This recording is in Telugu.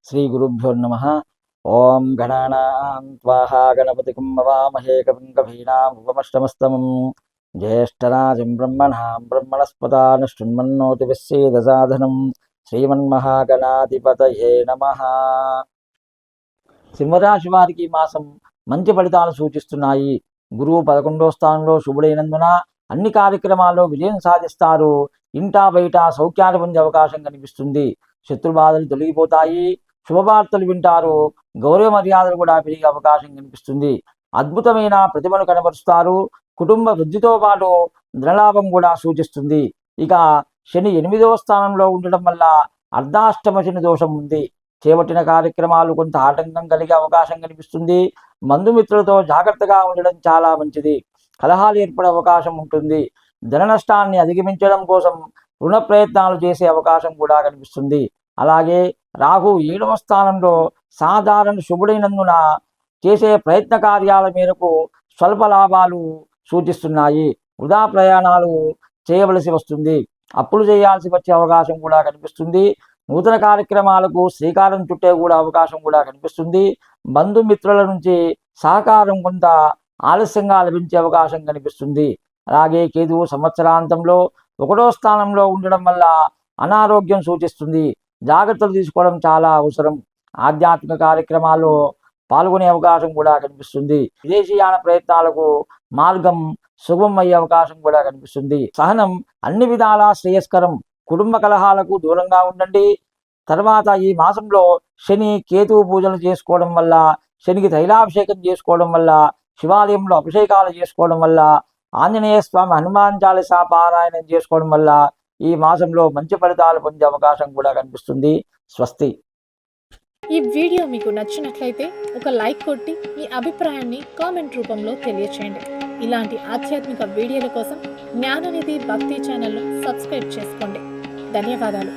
श्रीगुरुभ्यो नमः। ओं गणानां त्वा गणपतिं हवामहे कविं कवीनामुपमश्रमस्तमं ज्येष्ठराजं ब्रह्मणां ब्रह्मणस्पदान् शृण्वन्नोतिभिस्सीदसाधनं శ్రీమన్మహాగణాధిపతయే నమః. సింహరాశి వారికి మాసం మంచి ఫలితాలు సూచిస్తున్నాయి. గురువు 11వ స్థానంలో శుభుడైనందున అన్ని కార్యక్రమాల్లో విజయం సాధిస్తారు. ఇంటా బయట సౌఖ్యాన్ని పొందే అవకాశం కనిపిస్తుంది. శత్రుబాధలు తొలగిపోతాయి. శుభవార్తలు వింటారు. గౌరవ మర్యాదలు కూడా పెరిగే అవకాశం కనిపిస్తుంది. అద్భుతమైన ప్రతిభను కనబరుస్తారు. కుటుంబ వృద్ధితో పాటు ధనలాభం కూడా సూచిస్తుంది. ఇక శని 8వ స్థానంలో ఉండడం వల్ల అర్ధాష్టమ శని దోషం ఉంది. చేపట్టిన కార్యక్రమాలు కొంత ఆటంకం కలిగే అవకాశం కనిపిస్తుంది. బంధుమిత్రులతో జాగ్రత్తగా ఉండడం చాలా మంచిది. కలహాలు ఏర్పడే అవకాశం ఉంటుంది. ధన నష్టాన్ని అధిగమించడం కోసం రుణ ప్రయత్నాలు చేసే అవకాశం కూడా కనిపిస్తుంది. అలాగే రాహు 7వ స్థానంలో సాధారణ శుభుడైనందున చేసే ప్రయత్న కార్యాల మేరకు స్వల్ప లాభాలు సూచిస్తున్నాయి. వృధా ప్రయాణాలు చేయవలసి వస్తుంది. అప్పులు చేయాల్సి వచ్చే అవకాశం కూడా కనిపిస్తుంది. నూతన కార్యక్రమాలకు శ్రీకారం చుట్టే కూడా అవకాశం కూడా కనిపిస్తుంది. బంధుమిత్రుల నుంచి సహకారం కొంత ఆలస్యంగా లభించే అవకాశం కనిపిస్తుంది. అలాగే కేతువు సంవత్సరాంతంలో 1వ స్థానంలో ఉండడం వల్ల అనారోగ్యం సూచిస్తుంది. జాగ్రత్తలు తీసుకోవడం చాలా అవసరం. ఆధ్యాత్మిక కార్యక్రమాల్లో పాల్గొనే అవకాశం కూడా కనిపిస్తుంది. విదేశీయాన ప్రయత్నాలకు మార్గం శుభం అయ్యే అవకాశం కూడా కనిపిస్తుంది. సహనం అన్ని విధాలా శ్రేయస్కరం. కుటుంబ కలహాలకు దూరంగా ఉండండి. తర్వాత ఈ మాసంలో శని కేతువు పూజలు చేసుకోవడం వల్ల, శనికి తైలాభిషేకం చేసుకోవడం వల్ల, శివాలయంలో అభిషేకాలు చేసుకోవడం వల్ల, ఆంజనేయ స్వామి హనుమాన్ చాలీసా పారాయణం చేసుకోవడం వల్ల ఈ మాసంలో మంచి ఫలితాలు పొందే అవకాశం కూడా కనిపిస్తుంది. స్వస్తి. ఈ వీడియో మీకు నచ్చినట్లయితే ఒక లైక్ కొట్టి మీ అభిప్రాయాన్ని కామెంట్ రూపంలో తెలియచేయండి. ఇలాంటి ఆధ్యాత్మిక వీడియోల కోసం జ్ఞాననిధి భక్తి ఛానల్ను సబ్స్క్రైబ్ చేసుకోండి. ధన్యవాదాలు.